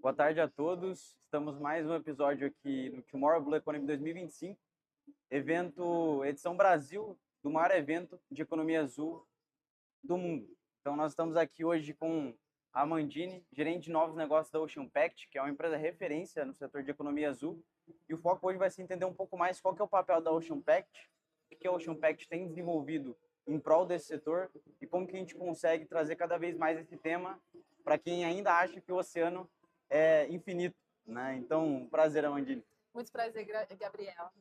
Boa tarde a todos. Estamos mais um episódio aqui no Tomorrow Blue Economy 2025, evento edição Brasil do maior evento de economia azul do mundo. Então nós estamos aqui hoje com a Amandine, gerente de novos negócios da Ocean Pact, que é uma empresa referência no setor de economia azul. E o foco hoje vai ser entender um pouco mais qual que é o papel da Ocean Pact, o que a Ocean Pact tem desenvolvido em prol desse setor e como que a gente consegue trazer cada vez mais esse tema para quem ainda acha que o oceano é infinito, né? Então, prazer, Amandine. Muito prazer, Gabriela.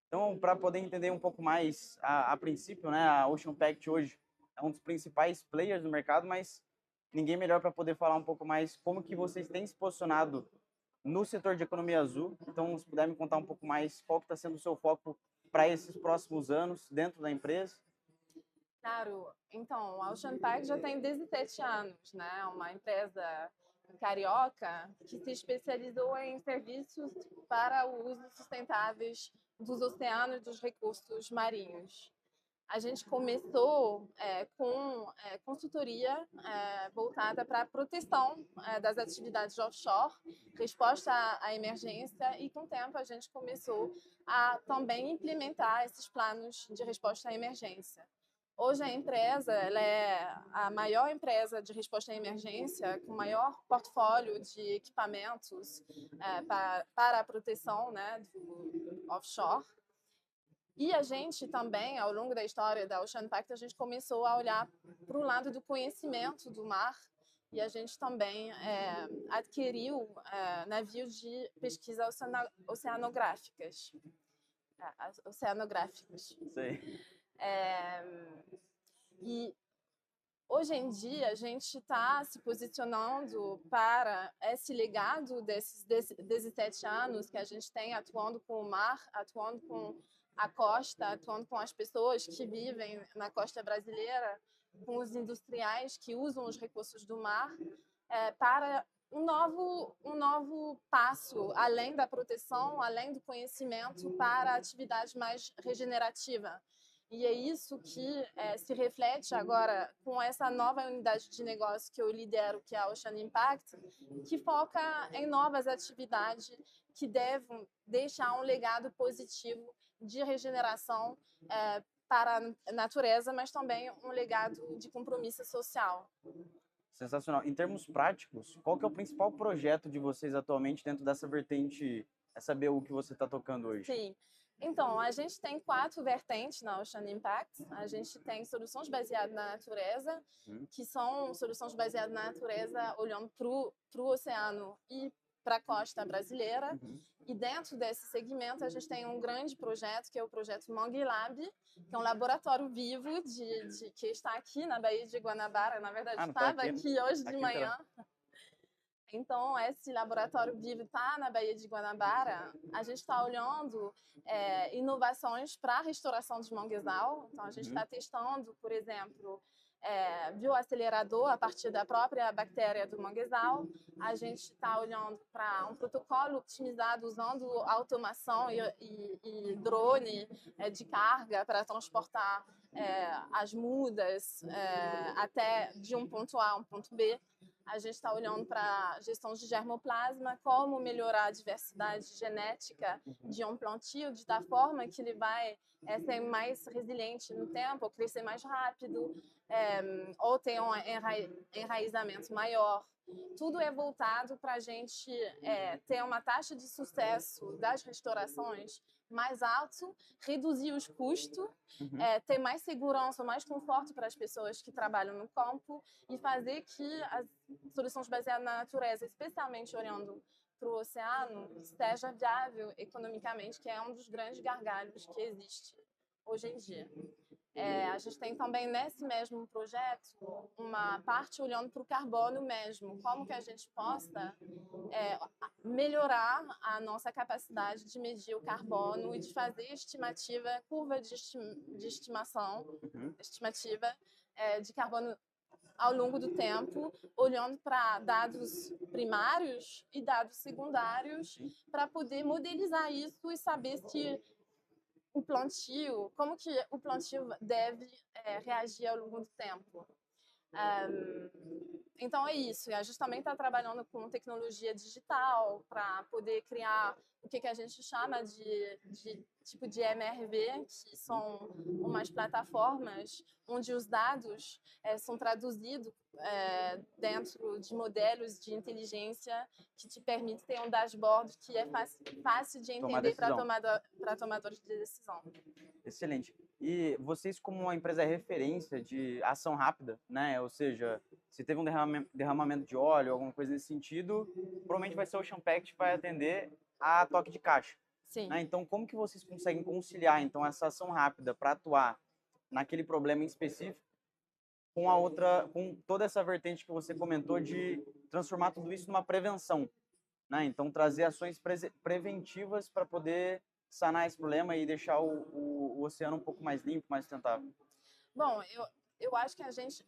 Então, para poder entender um pouco mais, a princípio, né, a Ocean Pact hoje é um dos principais players do mercado, mas ninguém melhor para poder falar um pouco mais como que vocês têm se posicionado no setor de economia azul. Então, se puder me contar um pouco mais qual que está sendo o seu foco para esses próximos anos dentro da empresa. Claro, então, a Ocean Pact já tem 17 anos, né? Uma empresa carioca que se especializou em serviços para o uso sustentáveis dos oceanos e dos recursos marinhos. A gente começou com consultoria voltada para a proteção das atividades offshore, resposta à emergência, e com o tempo a gente começou a também implementar esses planos de resposta à emergência. Hoje a empresa ela é a maior empresa de resposta à emergência, com maior portfólio de equipamentos para a proteção, né, do offshore. E a gente também, ao longo da história da Ocean Pact, a gente começou a olhar para o lado do conhecimento do mar, e a gente também adquiriu navios de pesquisa oceanográficas. Sei. E hoje em dia a gente está se posicionando para esse legado desses 17 anos que a gente tem atuando com o mar, atuando com a costa, atuando com as pessoas que vivem na costa brasileira, com os industriais que usam os recursos do mar, para um novo passo, além da proteção, além do conhecimento, para a atividade mais regenerativa. E é isso que se reflete agora com essa nova unidade de negócio que eu lidero, que é a Ocean Impact, que foca em novas atividades que devem deixar um legado positivo de regeneração para a natureza, mas também um legado de compromisso social. Sensacional. Em termos práticos, qual que é o principal projeto de vocês atualmente dentro dessa vertente, essa BU que você está tocando hoje? Sim. Então, a gente tem 4 vertentes na Ocean Impact. A gente tem soluções baseadas na natureza, que são soluções baseadas na natureza olhando para o oceano e para a costa brasileira. E dentro desse segmento, a gente tem um grande projeto, que é o projeto Mangue Lab, que é um laboratório vivo que está aqui na Baía de Guanabara. Na verdade, estava aqui hoje de manhã. Então, esse laboratório vivo está na Baía de Guanabara. A gente está olhando inovações para a restauração de manguezal. Então, a gente está testando, por exemplo, bioacelerador a partir da própria bactéria do manguezal. A gente está olhando para um protocolo otimizado usando automação e drone de carga para transportar as mudas até de um ponto A a um ponto B. A gente está olhando para a gestão de germoplasma, como melhorar a diversidade genética de um plantio, de tal forma que ele vai ser mais resiliente no tempo, crescer mais rápido, ou ter um enraizamento maior. Tudo é voltado para a gente ter uma taxa de sucesso das restaurações mais alto, reduzir os custos, ter mais segurança, mais conforto para as pessoas que trabalham no campo e fazer que as soluções baseadas na natureza, especialmente olhando para o oceano, seja viável economicamente, que é um dos grandes gargalos que existe hoje em dia. A gente tem também nesse mesmo projeto uma parte olhando para o carbono mesmo, como que a gente possa melhorar a nossa capacidade de medir o carbono e de fazer estimativa, curva de estimação, estimativa de carbono ao longo do tempo, olhando para dados primários e dados secundários, para poder modelizar isso e saber se o plantio, como que o plantio deve reagir ao longo do tempo. Então é isso, a gente também está trabalhando com tecnologia digital para poder criar o que a gente chama de tipo de MRV, que são umas plataformas onde os dados são traduzidos dentro de modelos de inteligência que te permite ter um dashboard que é fácil de entender para tomadores de decisão. Excelente. E vocês, como uma empresa referência de ação rápida, né? Ou seja, se teve um derramamento de óleo, alguma coisa nesse sentido, provavelmente vai ser o Ocean Pact que vai atender a toque de caixa. Sim. Né? Então, como que vocês conseguem conciliar então essa ação rápida para atuar naquele problema em específico com a outra, com toda essa vertente que você comentou de transformar tudo isso numa prevenção, né? Então, trazer ações preventivas para poder sanar esse problema e deixar o oceano um pouco mais limpo, mais sustentável. Bom, eu acho que a gente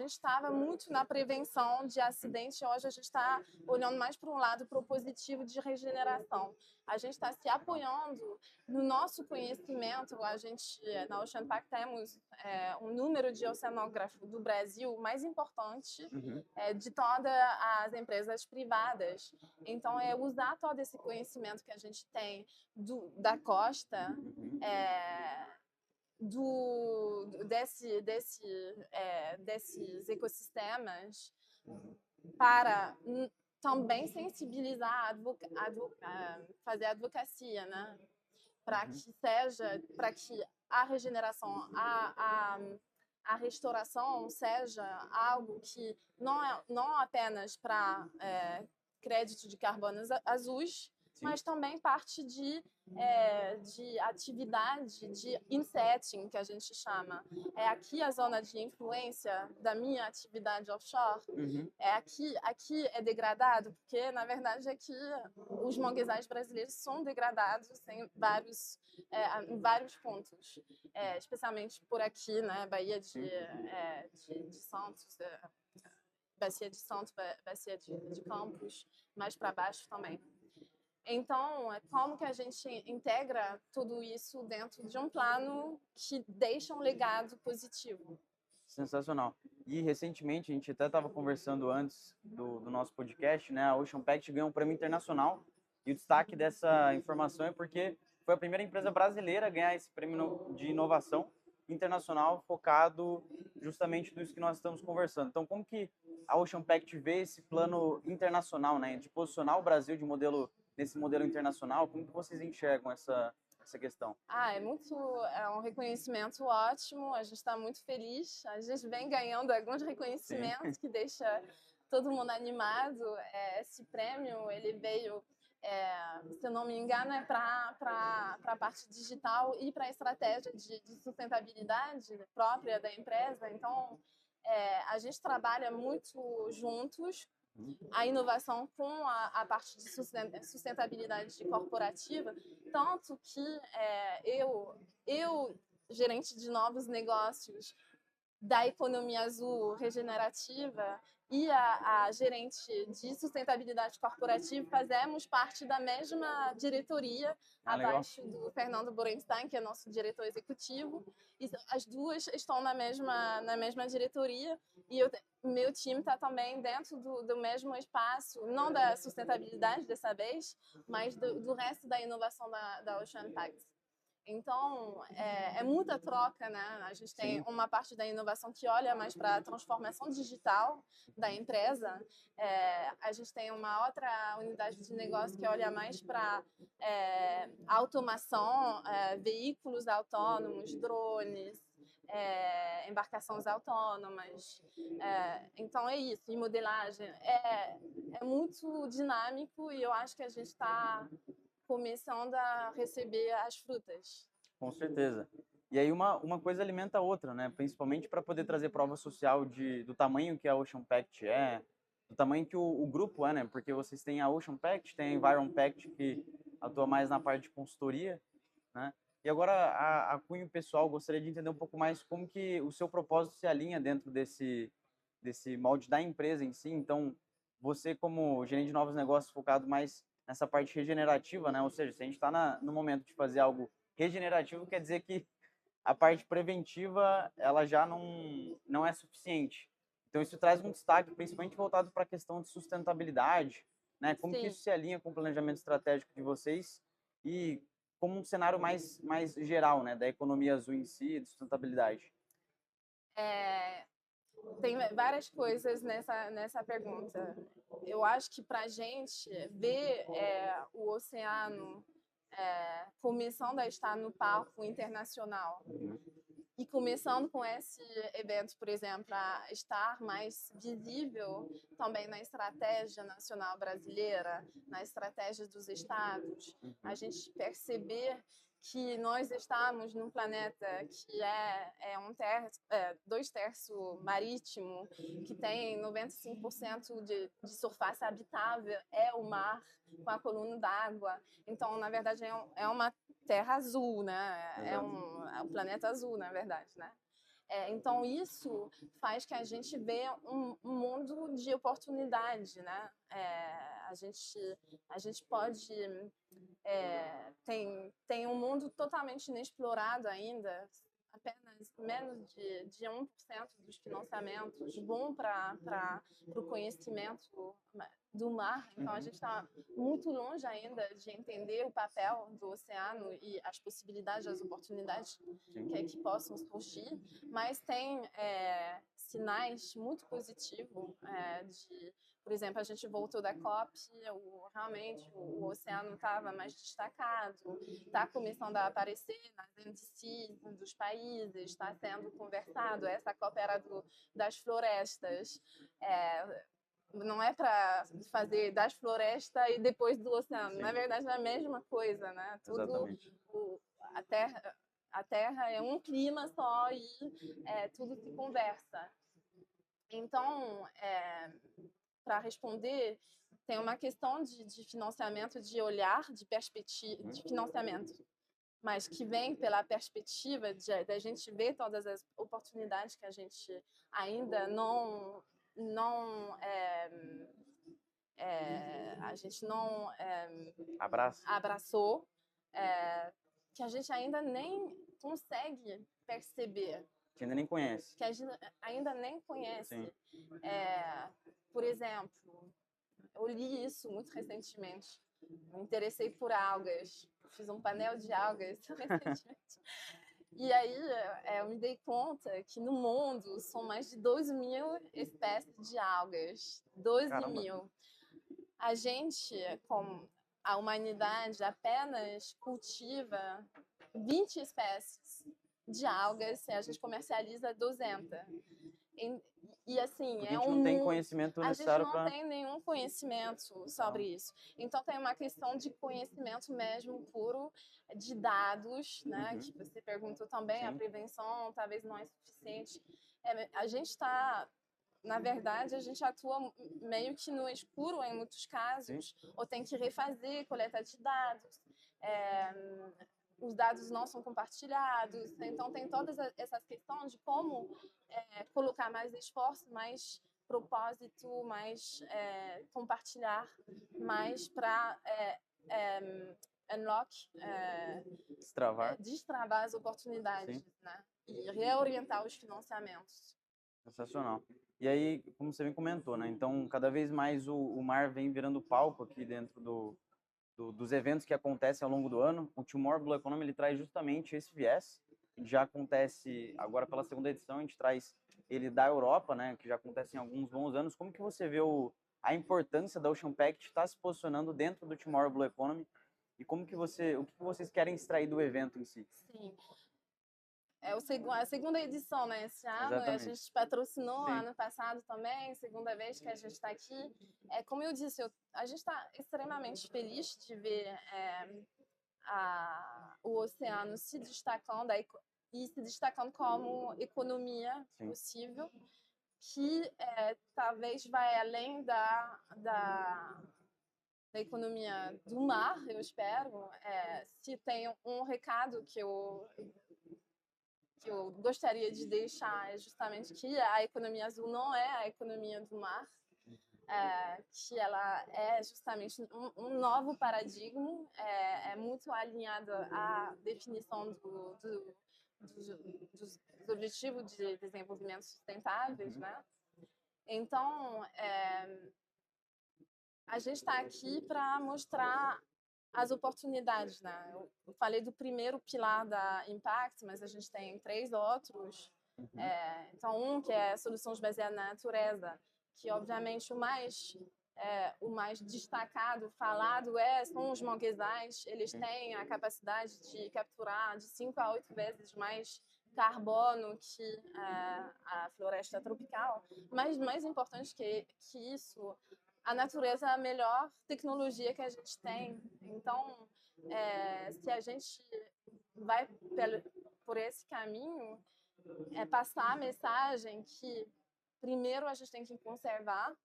estava muito na prevenção de acidente, hoje a gente está olhando mais para um lado propositivo de regeneração. A gente está se apoiando no nosso conhecimento, a gente, na Ocean Pact, temos um número de oceanógrafos do Brasil mais importante de todas as empresas privadas. Então, é usar todo esse conhecimento que a gente tem da costa, desses ecossistemas para também sensibilizar, fazer advocacia, né? Para que a regeneração, a restauração seja algo que não apenas para crédito de carbonos azuis, sim, mas também parte de atividade de insetting, que a gente chama. É aqui a zona de influência da minha atividade offshore. Aqui é degradado, porque, na verdade, aqui os manguezais brasileiros são degradados em vários pontos, especialmente por aqui, né, Baía de Santos, Bacia de Santos, Bacia de Campos, mais para baixo também. Então, como que a gente integra tudo isso dentro de um plano que deixa um legado positivo? Sensacional. E, recentemente, a gente até estava conversando antes do nosso podcast, né? A Ocean Pact ganhou um prêmio internacional e o destaque dessa informação é porque foi a primeira empresa brasileira a ganhar esse prêmio de inovação internacional focado justamente nisso que nós estamos conversando. Então, como que a Ocean Pact vê esse plano internacional, né? De posicionar o Brasil nesse modelo internacional, como que vocês enxergam essa questão? É um reconhecimento ótimo, a gente está muito feliz, a gente vem ganhando alguns reconhecimentos que deixa todo mundo animado. Esse prêmio, ele veio, se eu não me engano, para a parte digital e para a estratégia de sustentabilidade própria da empresa. Então, a gente trabalha muito juntos, a inovação com a parte de sustentabilidade corporativa, tanto que eu, gerente de novos negócios da economia azul regenerativa, e a gerente de sustentabilidade corporativa fazemos parte da mesma diretoria, abaixo do Fernando Borenstein, que é nosso diretor executivo, e as duas estão na mesma diretoria, e meu time está também dentro do mesmo espaço, não da sustentabilidade dessa vez, mas do resto da inovação da Ocean Pact. Então, é muita troca, né? A gente tem uma parte da inovação que olha mais para a transformação digital da empresa. A gente tem uma outra unidade de negócio que olha mais para automação, veículos autônomos, drones, embarcações autônomas. Então, é isso. E modelagem. É muito dinâmico e eu acho que a gente está começando a receber as frutas. Com certeza. E aí uma coisa alimenta a outra, né? Principalmente para poder trazer prova social do tamanho que a Ocean Pact do tamanho que o grupo é, né? Porque vocês têm a Ocean Pact, tem a Environ Pact, que atua mais na parte de consultoria, né? E agora, a cunho pessoal, gostaria de entender um pouco mais como que o seu propósito se alinha dentro desse molde da empresa em si. Então, você como gerente de novos negócios focado mais nessa parte regenerativa, né? Ou seja, se a gente está no momento de fazer algo regenerativo, quer dizer que a parte preventiva ela já não é suficiente. Então isso traz um destaque, principalmente voltado para a questão de sustentabilidade, né? Como que Sim. isso se alinha com o planejamento estratégico de vocês e como um cenário mais geral, né, da economia azul em si, de sustentabilidade. É, tem várias coisas nessa pergunta. Eu acho que para a gente ver o oceano começando a estar no palco internacional e começando com esse evento, por exemplo, a estar mais visível também na estratégia nacional brasileira, na estratégia dos estados, a gente perceber que nós estamos num planeta que dois terços marítimo, que tem 95% de surface habitável, é o mar com a coluna d'água. Então, na verdade, é uma terra azul, né? É um planeta azul, na verdade, né? Então, isso faz que a gente vê um mundo de oportunidade, né? A gente pode... tem um mundo totalmente inexplorado ainda, apenas menos de 1% dos financiamentos bom para o conhecimento do mar. Então, a gente está muito longe ainda de entender o papel do oceano e as possibilidades, as oportunidades que possam surgir, mas tem sinais muito positivos por exemplo, a gente voltou da COP, realmente o oceano estava mais destacado, está começando a aparecer nas NDCs dos países, está sendo conversado. Essa COP era das florestas. Não é para fazer das florestas e depois do oceano. Sim. Na verdade, é a mesma coisa, né? Exatamente. A Terra é um clima só e tudo se conversa. Então, para responder, tem uma questão de financiamento, de olhar, de perspectiva, de financiamento, mas que vem pela perspectiva da gente ver todas as oportunidades que a gente ainda a gente não abraçou, que a gente ainda nem consegue perceber. Que ainda nem conhece. Que a gente ainda nem conhece. Por exemplo, eu li isso muito recentemente. Me interessei por algas. Fiz um painel de algas recentemente. E aí eu me dei conta que no mundo são mais de 2.000 espécies de algas. 12.000. A gente, como a humanidade, apenas cultiva 20 espécies de algas e a gente comercializa 200. E assim, porque a gente não tem conhecimento necessário para... A gente não tem nenhum conhecimento sobre isso. Então tem uma questão de conhecimento mesmo puro, de dados, né? Que você perguntou também, a prevenção talvez não é suficiente. A gente está... Na verdade, a gente atua meio que no escuro em muitos casos, ou tem que refazer coleta de dados. Os dados não são compartilhados, então tem todas essas questões de como colocar mais esforço, mais propósito, mais compartilhar mais para unlock, destravar as oportunidades, né? E reorientar os financiamentos. Sensacional. E aí, como você bem comentou, né? Então, cada vez mais o mar vem virando palco aqui dentro dos eventos que acontecem ao longo do ano. O Tomorrow Blue Economy ele traz justamente esse viés. Já acontece agora pela segunda edição, a gente traz ele da Europa, né? Que já acontece em alguns bons anos. Como que você vê a importância da Ocean Pact estar se posicionando dentro do Tomorrow Blue Economy e o que vocês querem extrair do evento em si? Sim. A segunda edição, né? Esse ano. Exatamente. A gente patrocinou ano passado também, segunda vez que a gente está aqui. Como eu disse, a gente está extremamente feliz de ver o oceano se destacando e se destacando como economia possível, que talvez vai além da economia do mar, eu espero. Se tem um recado que eu gostaria de deixar é justamente que a economia azul não é a economia do mar, que ela é justamente um novo paradigma, muito alinhado à definição dos Objetivos de Desenvolvimento Sustentáveis, né? Então, a gente está aqui para mostrar as oportunidades, né? Eu falei do primeiro pilar da Impact, mas a gente tem 3 outros. Então, um que é soluções baseadas na natureza, que obviamente o mais destacado, falado, são os manguezais. Eles têm a capacidade de capturar de 5 a 8 vezes mais carbono que a floresta tropical. Mas mais importante que isso, a natureza é a melhor tecnologia que a gente tem. Então, se a gente vai por esse caminho, passar a mensagem que primeiro a gente tem que conservar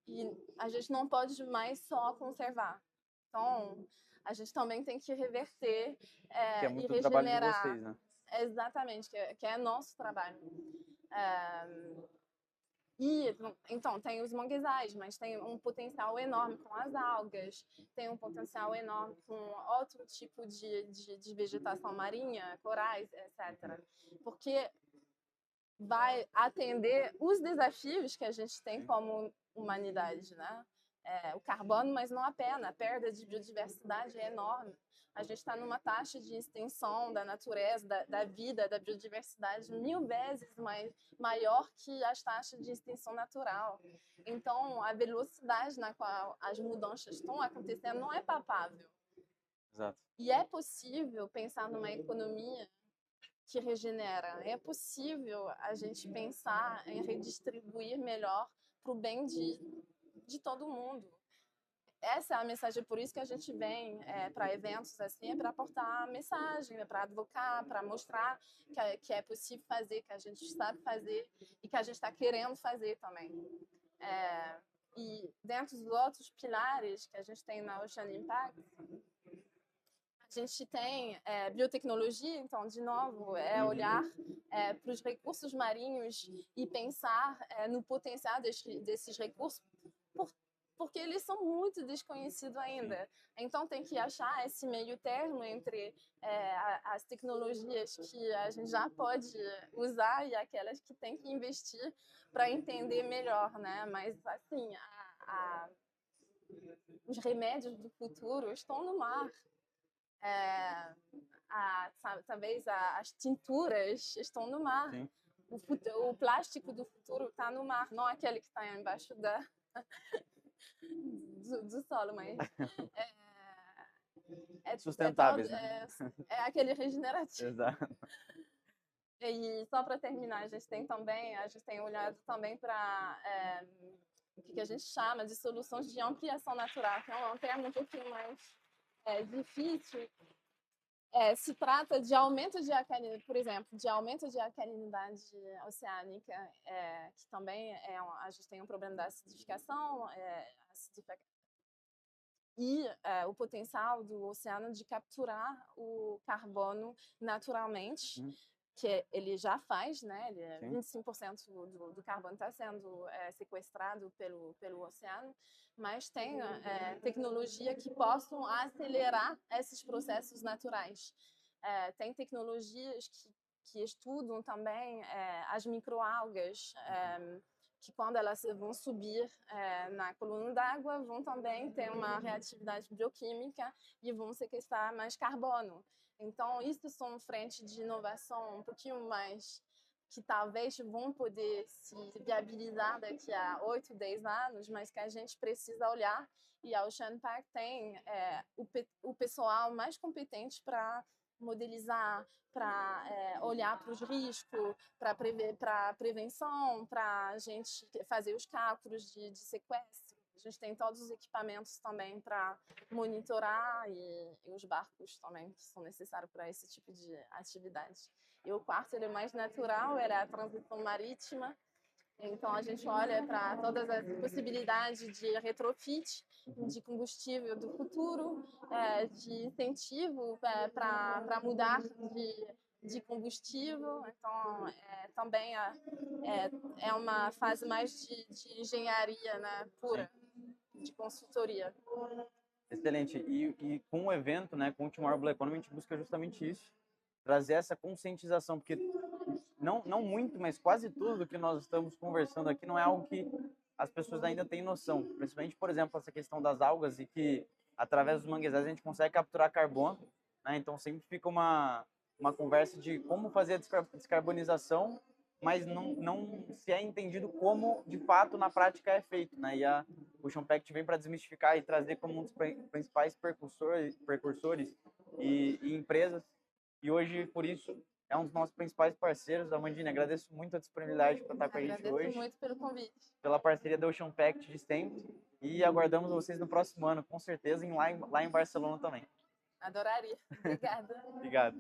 e a gente não pode mais só conservar. Então, a gente também tem que reverter Que é muito e do trabalho de regenerar. vocês, né? Exatamente, que é nosso trabalho. E, então, tem os manguezais, mas tem um potencial enorme com as algas, tem um potencial enorme com outro tipo de vegetação marinha, corais, etc. Porque vai atender os desafios que a gente tem como humanidade, né? O carbono, mas não apenas, a perda de biodiversidade é enorme. A gente está numa taxa de extinção da natureza, da vida, da biodiversidade 1000 vezes maior que as taxas de extinção natural. Então, a velocidade na qual as mudanças estão acontecendo não é palpável. Exato. E é possível pensar numa economia que regenera. É possível a gente pensar em redistribuir melhor para o bem de todo mundo. Essa é a mensagem, por isso que a gente vem para eventos assim, para aportar mensagem, para advocar, para mostrar que é possível fazer, que a gente sabe fazer e que a gente está querendo fazer também. E dentro dos outros pilares que a gente tem na Ocean Impact, a gente tem biotecnologia, então, de novo, olhar para os recursos marinhos e pensar no potencial desses recursos, porque eles são muito desconhecidos ainda. Então, tem que achar esse meio termo entre as tecnologias que a gente já pode usar e aquelas que tem que investir para entender melhor, né? Mas, assim, os remédios do futuro estão no mar. Talvez as tinturas estão no mar. O plástico do futuro está no mar, não aquele que está embaixo do solo, mas sustentáveis, né? É aquele regenerativo. Exato. E só para terminar, a gente tem olhado também para o que a gente chama de soluções de ampliação natural, que é um termo um pouquinho mais difícil. Se trata de aumento de alcalinidade, por exemplo, de aumento de alcalinidade oceânica, que também a gente tem um problema da acidificação, e o potencial do oceano de capturar o carbono naturalmente, que ele já faz, né? 25% do carbono está sendo sequestrado pelo oceano, mas tem tecnologia que possam acelerar esses processos naturais. Tem tecnologias que estudam também as microalgas, que quando elas vão subir na coluna d'água, vão também ter uma reatividade bioquímica e vão sequestrar mais carbono. Então, isso são frentes de inovação um pouquinho mais que talvez vão poder se viabilizar daqui a 8, 10 anos, mas que a gente precisa olhar. E a Ocean Impact tem o pessoal mais competente para modelizar, para olhar para os riscos, para prevenção, para a gente fazer os cálculos de sequestro. A gente tem todos os equipamentos também para monitorar e os barcos também que são necessários para esse tipo de atividade. E o quarto, ele é mais natural, ele é a transição marítima. Então, a gente olha para todas as possibilidades de retrofit, de combustível do futuro, de incentivo para mudar de combustível. Então, também é uma fase mais de engenharia, né, pura, de consultoria. Excelente. E com o evento, né, com o Tomorrow Blue Economy, a gente busca justamente isso. trazer essa conscientização, porque não muito, mas quase tudo que nós estamos conversando aqui não é algo que as pessoas ainda têm noção. Principalmente, por exemplo, essa questão das algas e que, através dos manguezais, a gente consegue capturar carbono, né? Então, sempre fica uma conversa de como fazer a descarbonização, mas não se é entendido como, de fato, na prática é feito, né? E a Ocean Pact vem para desmistificar e trazer como um dos principais precursores e empresas. E hoje, por isso, é um dos nossos principais parceiros. Amandine, agradeço muito a disponibilidade para estar com a gente hoje. Agradeço muito pelo convite. Pela parceria da Ocean Pact de sempre. E aguardamos vocês no próximo ano, com certeza, lá em Barcelona também. Adoraria. Obrigada. Obrigado.